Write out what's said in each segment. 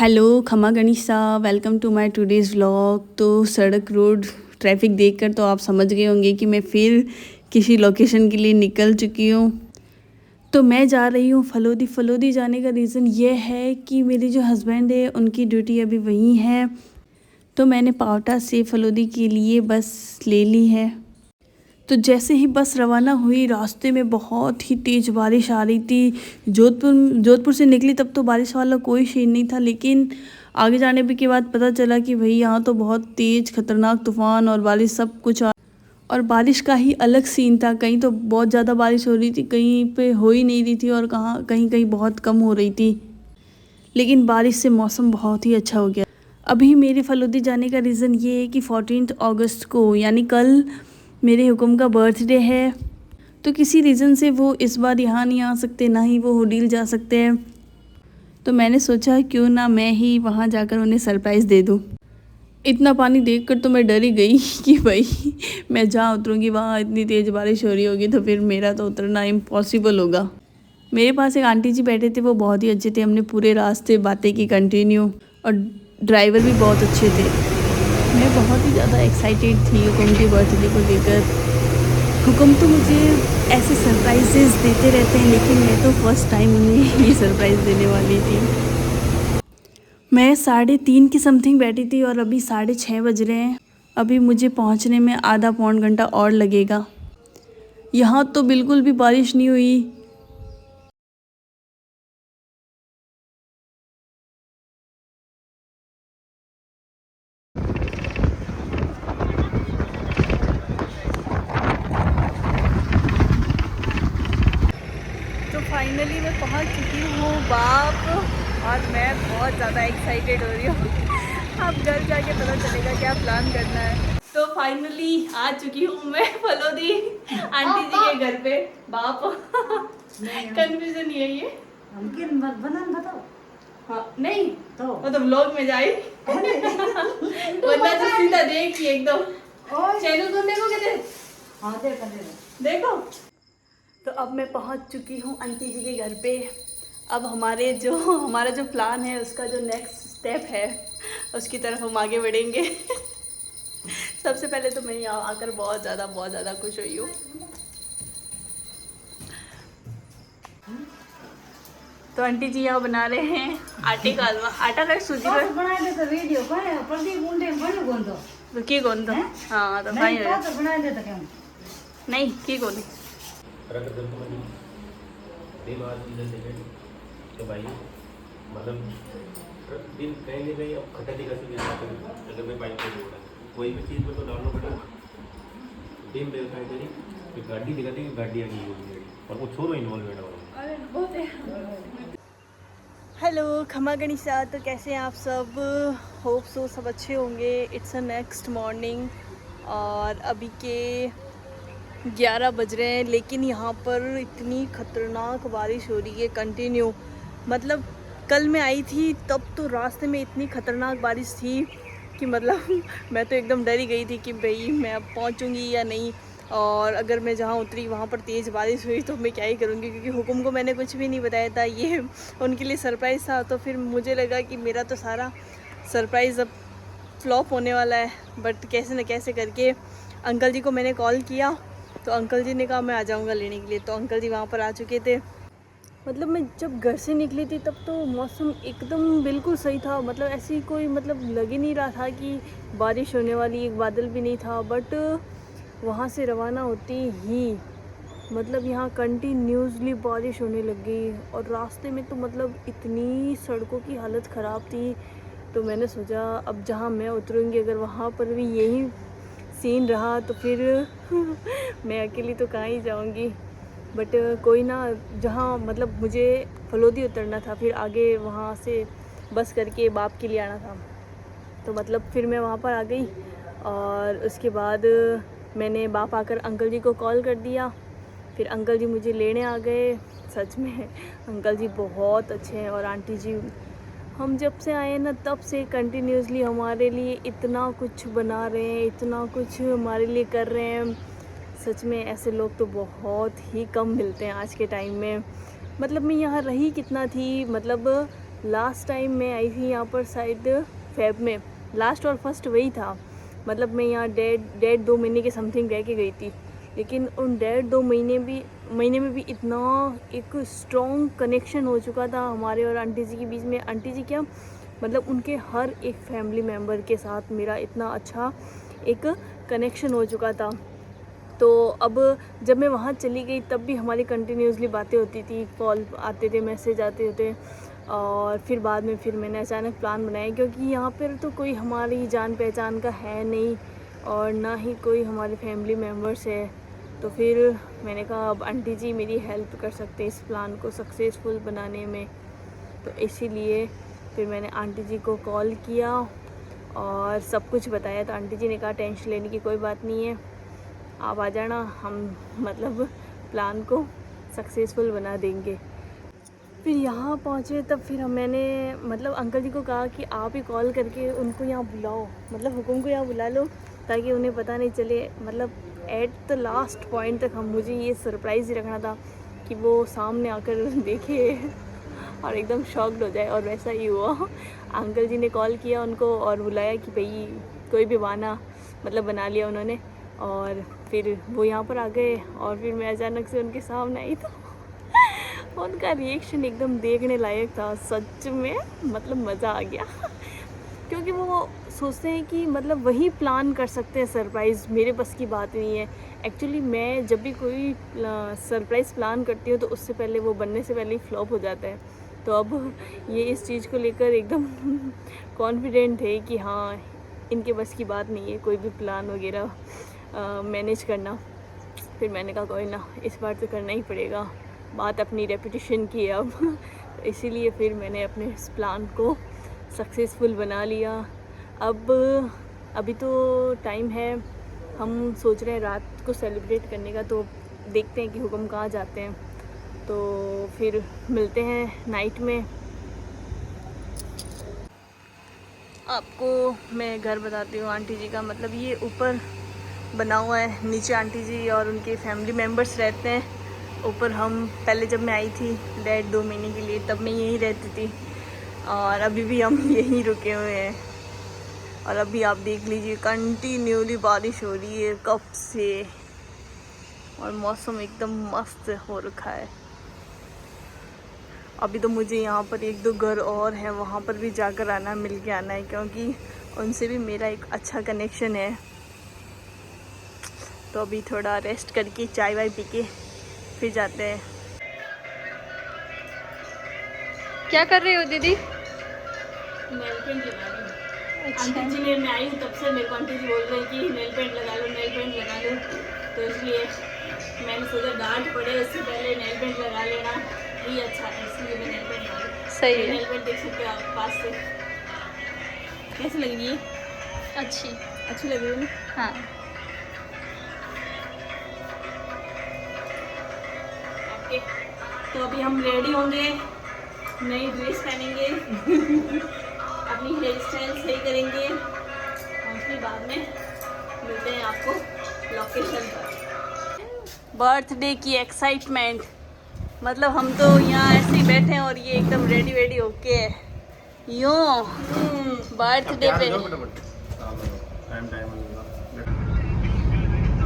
Hello खमा गणिसा, welcome to my today's vlog. तो सड़क रोड ट्रैफिक देखकर तो आप समझ गए होंगे कि मैं फिर किसी लोकेशन के लिए निकल चुकी हूँ। तो मैं जा रही हूँ फलोदी। फलोदी जाने का रीज़न ये है कि मेरे जो हस्बैंड है उनकी ड्यूटी अभी वहीं है, तो मैंने पावटा से फलोदी के लिए बस ले ली है। तो जैसे ही बस रवाना हुई, रास्ते में बहुत ही तेज़ बारिश आ रही थी। जोधपुर से निकली तब तो बारिश वाला कोई सीन नहीं था, लेकिन आगे जाने के बाद पता चला कि भाई यहाँ तो बहुत तेज़ खतरनाक तूफ़ान और बारिश सब कुछ और बारिश का ही अलग सीन था। कहीं तो बहुत ज़्यादा बारिश हो रही थी, कहीं पे हो ही नहीं रही थी, और कहीं कहीं बहुत कम हो रही थी। लेकिन बारिश से मौसम बहुत ही अच्छा हो गया। अभी मेरे फलोदी जाने का रीज़न ये है कि 14 अगस्त को यानी कल मेरे हुक्म का बर्थडे है। तो किसी रीज़न से वो इस बार यहाँ नहीं आ सकते, ना ही वो हुडील जा सकते हैं। तो मैंने सोचा क्यों ना मैं ही वहाँ जाकर उन्हें सरप्राइज़ दे दूँ। इतना पानी देखकर तो मैं डर ही गई कि भाई मैं जहाँ उतरूँगी वहाँ इतनी तेज़ बारिश हो रही होगी, तो फिर मेरा तो उतरना इम्पॉसिबल होगा। मेरे पास एक आंटी जी बैठे थे, वो बहुत ही अच्छे थे। हमने पूरे रास्ते बातें की कंटिन्यू, और ड्राइवर भी बहुत अच्छे थे। मैं बहुत ही ज़्यादा एक्साइटेड थी हुकुम के बर्थडे को लेकर। हुकुम तो मुझे ऐसे सरप्राइजेस देते रहते हैं, लेकिन मैं तो फर्स्ट टाइम उन्हें ये सरप्राइज़ देने वाली थी। मैं 3:30 की समथिंग बैठी थी और अभी 6:30 बज रहे हैं। अभी मुझे पहुंचने में आधा पौन घंटा और लगेगा। यहाँ तो बिल्कुल भी बारिश नहीं हुई। तो फाइनली मैं पहुंच चुकी हूँ बाप, और मैं बहुत ज़्यादा एक्साइटेड हो रही हूँ। अब घर जाके पता चलेगा क्या प्लान करना है। तो फाइनली आ चुकी हूँ मैं फलोदी आंटी जी के घर पे। बाप कंफ्यूजन ये बताओ। हाँ नहीं तो वो तो व्लॉग में जाए वरना तो सीधा देखिए एकदम। चैनल को देखो किधर। हाँ देखो। तो अब मैं पहुंच चुकी हूँ आंटी जी के घर पे। अब हमारा जो प्लान है, उसका जो नेक्स्ट स्टेप है, उसकी तरफ हम आगे बढ़ेंगे। सबसे पहले तो मैं यहाँ आकर बहुत ज़्यादा खुश हुई हूँ। तो आंटी जी यहाँ बना रहे हैं आटे का हलवा। आटा का सूजी का बनाए दे तो वीडियो कौन प्रदीप मुंडे बन गोंदो तो की कौन था। हाँ तो नहीं तो बनाए दे तो क्यों नहीं की कौन तो भाई मतलब दिन कहीं नहीं कहीं अब खटा दिखा अगर मैं बाइक पर बोल रहा कोई भी चीज़ में तो डालना पड़ेगा। दिन देखा है तेरी फिर गाड़ी दिखाती है, गाड़ी आ गई होगी और वो छोरो इन्वॉल्वमेंट हो रहा। हेलो खमा गणिसा। तो कैसे हैं आप सब? होप सो सब अच्छे होंगे। इट्स अ नेक्स्ट मॉर्निंग और अभी के 11 बज रहे हैं, लेकिन यहाँ पर इतनी ख़तरनाक बारिश हो रही है कंटिन्यू। मतलब कल मैं आई थी तब तो रास्ते में इतनी ख़तरनाक बारिश थी कि मतलब मैं तो एकदम डर ही गई थी कि भाई मैं अब पहुँचूँगी या नहीं, और अगर मैं जहाँ उतरी वहाँ पर तेज़ बारिश हुई तो मैं क्या ही करूँगी, क्योंकि हुकुम को मैंने कुछ भी नहीं बताया था। ये उनके लिए सरप्राइज़ था। तो फिर मुझे लगा कि मेरा तो सारा सरप्राइज़ अब फ्लॉप होने वाला है। बट कैसे न कैसे करके अंकल जी को मैंने कॉल किया, तो अंकल जी ने कहा मैं आ जाऊँगा लेने के लिए। तो अंकल जी वहाँ पर आ चुके थे। मतलब मैं जब घर से निकली थी तब तो मौसम एकदम बिल्कुल सही था। मतलब ऐसी कोई मतलब लग ही नहीं रहा था कि बारिश होने वाली, एक बादल भी नहीं था। बट वहाँ से रवाना होती ही मतलब यहाँ कंटिन्यूसली बारिश होने लग गई, और रास्ते में तो मतलब इतनी सड़कों की हालत ख़राब थी। तो मैंने सोचा अब जहाँ मैं उतरूँगी अगर वहाँ पर भी यही सीन रहा तो फिर मैं अकेली तो कहाँ ही जाऊँगी। बट कोई ना, जहाँ मतलब मुझे फलोदी उतरना था, फिर आगे वहाँ से बस करके बाप के लिए आना था। तो मतलब फिर मैं वहाँ पर आ गई, और उसके बाद मैंने बाप आकर अंकल जी को कॉल कर दिया। फिर अंकल जी मुझे लेने आ गए। सच में अंकल जी बहुत अच्छे हैं, और आंटी जी हम जब से आए ना तब से कंटिन्यूसली हमारे लिए इतना कुछ बना रहे हैं, इतना कुछ हमारे लिए कर रहे हैं। सच में ऐसे लोग तो बहुत ही कम मिलते हैं आज के टाइम में। मतलब मैं यहाँ रही कितना थी, मतलब लास्ट टाइम मैं आई थी यहाँ पर शायद फेब में, लास्ट और फर्स्ट वही था। मतलब मैं यहाँ डेढ़ 2 महीने के समथिंग रह के गई थी, लेकिन उन 1.5-2 महीने में भी इतना एक स्ट्रॉन्ग कनेक्शन हो चुका था हमारे और आंटी जी के बीच में। आंटी जी क्या, मतलब उनके हर एक फैमिली मेम्बर के साथ मेरा इतना अच्छा एक कनेक्शन हो चुका था। तो अब जब मैं वहाँ चली गई तब भी हमारी कंटिन्यूसली बातें होती थी, कॉल आते थे, मैसेज आते थे। और फिर बाद में फिर मैंने अचानक प्लान बनाया, क्योंकि यहाँ पर तो कोई हमारी जान पहचान का है नहीं और ना ही कोई हमारे फैमिली मेम्बर्स है। तो फिर मैंने कहा अब आंटी जी मेरी हेल्प कर सकते हैं इस प्लान को सक्सेसफुल बनाने में। तो इसीलिए फिर मैंने आंटी जी को कॉल किया और सब कुछ बताया। तो आंटी जी ने कहा टेंशन लेने की कोई बात नहीं है, आप आ जाना, हम मतलब प्लान को सक्सेसफुल बना देंगे। फिर यहाँ पहुँचे तब फिर मैंने मतलब अंकल जी को कहा कि आप ही कॉल करके उनको यहाँ बुलाओ, मतलब हुकुम को यहाँ बुला लो, ताकि उन्हें पता नहीं चले। मतलब एट द लास्ट पॉइंट तक मुझे ये सरप्राइज़ ही रखना था कि वो सामने आकर देखे और एकदम शॉक्ड हो जाए, और वैसा ही हुआ। अंकल जी ने कॉल किया उनको और बुलाया कि भाई कोई भी बहाना मतलब बना लिया उन्होंने, और फिर वो यहाँ पर आ गए। और फिर मैं अचानक से उनके सामने आई तो उनका रिएक्शन एकदम देखने लायक था सच में, मतलब मज़ा आ गया। क्योंकि वो सोचते हैं कि मतलब वही प्लान कर सकते हैं सरप्राइज़, मेरे बस की बात नहीं है। एक्चुअली मैं जब भी कोई सरप्राइज़ प्लान करती हूँ तो उससे पहले वो बनने से पहले ही फ्लॉप हो जाता है। तो अब ये इस चीज़ को लेकर एकदम कॉन्फिडेंट है कि हाँ इनके बस की बात नहीं है कोई भी प्लान वगैरह मैनेज करना। फिर मैंने कहा कोई ना, इस बार तो करना ही पड़ेगा, बात अपनी रेपुटेशन की है अब। तो इसीलिए फिर मैंने अपने इस प्लान को सक्सेसफुल बना लिया। अब अभी तो टाइम है, हम सोच रहे हैं रात को सेलिब्रेट करने का, तो देखते हैं कि हुक्म कहाँ जाते हैं। तो फिर मिलते हैं नाइट में। आपको मैं घर बताती हूँ आंटी जी का, मतलब ये ऊपर बना हुआ है, नीचे आंटी जी और उनके फैमिली मेम्बर्स रहते हैं। ऊपर हम पहले जब मैं आई थी 1.5-2 महीने के लिए तब मैं यहीं रहती थी, और अभी भी हम यहीं रुके हुए हैं। और अभी आप देख लीजिए कंटिन्यूली बारिश हो रही है कब से, और मौसम एकदम मस्त हो रखा है। अभी तो मुझे यहाँ पर 1-2 घर और हैं, वहाँ पर भी जाकर आना, मिल के आना है, क्योंकि उनसे भी मेरा एक अच्छा कनेक्शन है। तो अभी थोड़ा रेस्ट करके चाय वाय पी के फिर जाते हैं। क्या कर रहे हो दीदी? नेल पेंट लगा रही हूँ। अच्छा। आंटी जी ने, मैं आई हूँ तब से मेरे को आंटी जी बोल रहे हैं कि नेल पेंट लगा लो, नेल पेंट लगा लो। तो इसलिए मैंने सोचा डांट पड़े उससे पहले नेल पेंट लगा लेना ही अच्छा है, इसलिए मैं नेल पेंट लगा लूँ। सही है। नेल पेंट देख सकते हो आप पास से, कैसी लग रही है? अच्छी लग रही है। हाँ। ओके, तो अभी हम रेडी होंगे, नई ड्रेस पहनेंगे, अपनी हेयर स्टाइल सही करेंगे, और फिर बाद में मिलते हैं आपको लोकेशन पर। बर्थडे की एक्साइटमेंट, मतलब हम तो यहाँ ऐसे ही बैठे हैं और ये एकदम रेडी वेडी होके यूँ बर्थडे पे।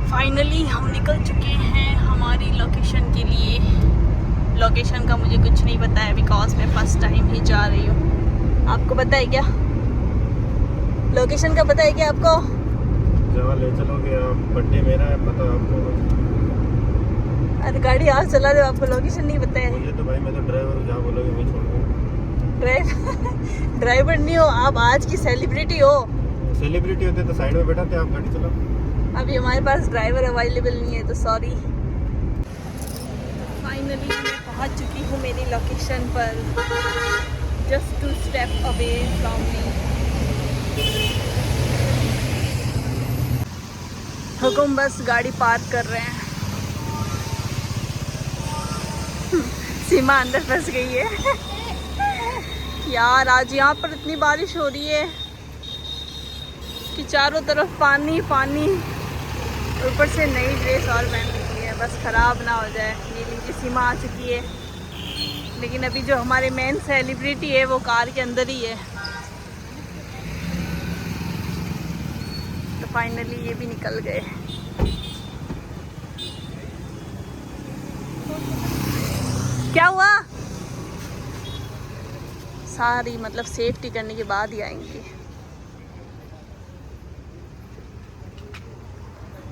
फाइनली हम निकल चुके हैं हमारी लोकेशन के लिए। लोकेशन का मुझे कुछ नहीं पता है, बिकॉज मैं फर्स्ट टाइम ही जा रही हूँ। आपको पता है क्या? लोकेशन का पता है क्या आपको? जहाँ ले चलोगे आप, बर्थडे मेरा है, पता आपको? अरे गाड़ी आज चला रहे हो, आपको लोकेशन नहीं पता है? मुझे तो भाई, मैं तो ड्राइवर हूँ, जहाँ बोलोगे मैं छोड़ दूँ। ड्राइवर नहीं हो आप, आज की सेलिब्रिटी हो। सेलिब्रिटी होते तो साइड में बैठाते, आप गाड़ी चलाओ। अभी हमारे पास ड्राइवर अवेलेबल नहीं है, तो सॉरी। फाइनली मैं पहुंच चुकी हूँ मेरी लोकेशन पर, just 2 step away from me. हुकुम बस गाड़ी पार्क कर रहे हैं। सीमा अंदर फंस गई है। यार आज यहाँ पर इतनी बारिश हो रही है कि चारों तरफ पानी पानी, ऊपर से नई ड्रेस और पहन रखी है, बस ख़राब ना हो जाए। ये लीजिए सीमा आ चुकी है, लेकिन अभी जो हमारे मेन सेलिब्रिटी है वो कार के अंदर ही है। तो फाइनली ये भी निकल गए। क्या हुआ? सारी मतलब सेफ्टी करने के बाद ही आएंगे।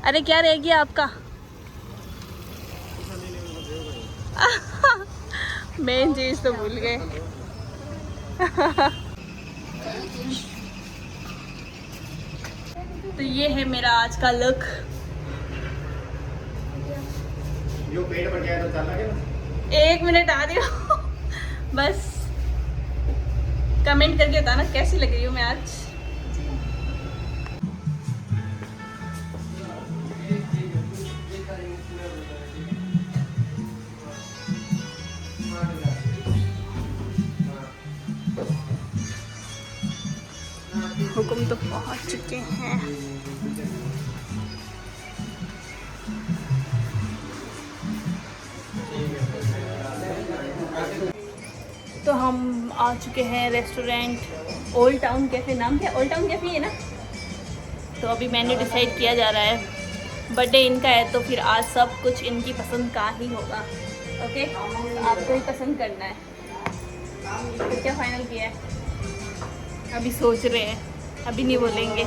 अरे क्या रह गया आपका? मेन चीज तो भूल गए। तो ये है मेरा आज का लुक। जो पेट भर जाए तो चल लगे ना। 1 मिनट आ रही हो बस कमेंट करके बताना कैसी लग रही हूँ मैं आज। हुक्म तो पहुंच चुके हैं। तो हम आ चुके हैं रेस्टोरेंट ओल्ड टाउन कैफ़े। नाम क्या? ओल्ड टाउन कैफ़े है ना। तो अभी मैंने डिसाइड किया जा रहा है, बर्थडे इनका है तो फिर आज सब कुछ इनकी पसंद का ही होगा। ओके, आपको ही पसंद करना है। तो क्या फाइनल किया है? अभी सोच रहे हैं, अभी नहीं बोलेंगे।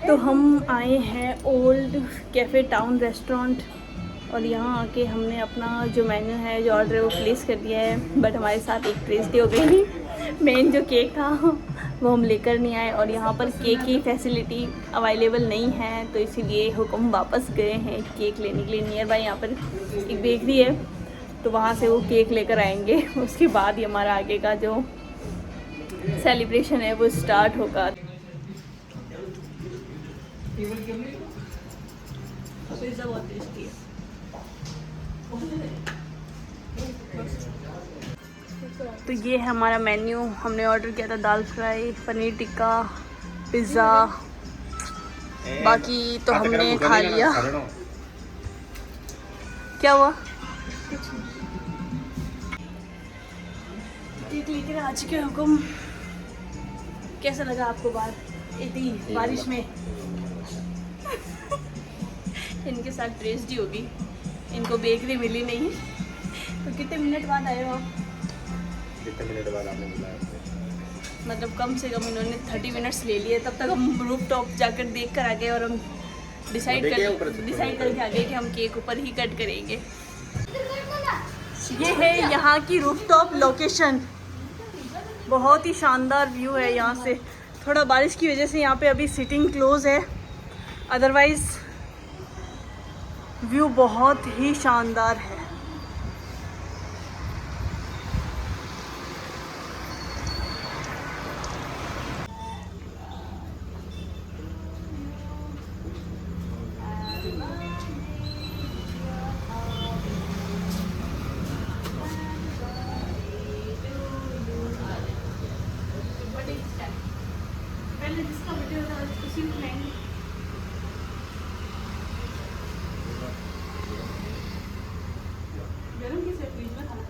तो हम आए हैं ओल्ड कैफ़े टाउन रेस्टोरेंट और यहाँ आके हमने अपना जो मेन्यू है, जो ऑर्डर है वो प्लेस कर दिया है। बट हमारे साथ एक ट्रेजेडी हो गई। मेन जो केक था वो हम लेकर नहीं आए और यहाँ पर केक की फैसिलिटी अवेलेबल नहीं है, तो इसीलिए हुक्म वापस गए हैं केक लेने के लिए। नियर बाय यहाँ पर एक बेकरी है, तो वहाँ से वो केक लेकर आएंगे। उसके बाद ही हमारा आगे का जो सेलिब्रेशन है वो स्टार्ट होगा। पिज़्ज़ा बहुत टेस्टी है। तो ये है हमारा मेन्यू। हमने ऑर्डर किया था दाल फ्राई, पनीर टिक्का, पिज़्ज़ा, बाकी तो हमने खा लिया। क्या हुआ? केक लेकर आ चुके हैं हुक्म। कैसा लगा आपको बाहर इतनी बारिश में? इनके साथ ट्रेजेडी होगी, इनको बेकरी मिली नहीं। तो कितने मिनट बाद आए हो आप? कितने मिनट बाद आपने बुलाया? मतलब कम से कम इन्होंने 30 मिनट्स ले लिए। तब तक हम रूफ टॉप जाकर देख कर आ गए और हम डिसाइड करके आ गए कि हम केक ऊपर ही कट करेंगे। ये है यहाँ की रूफ टॉप लोकेशन। बहुत ही शानदार व्यू है यहाँ से। थोड़ा बारिश की वजह से यहाँ पे अभी सिटिंग क्लोज है, अदरवाइज व्यू बहुत ही शानदार है। पहले जिसका बर्थडे होता है उसी को खिलाएंगे। गरम किसे फ्रिज में खाना?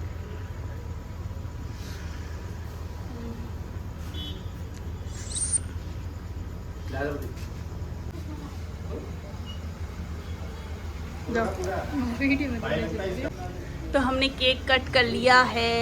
वीडियो में तो हमने केक कट कर लिया है।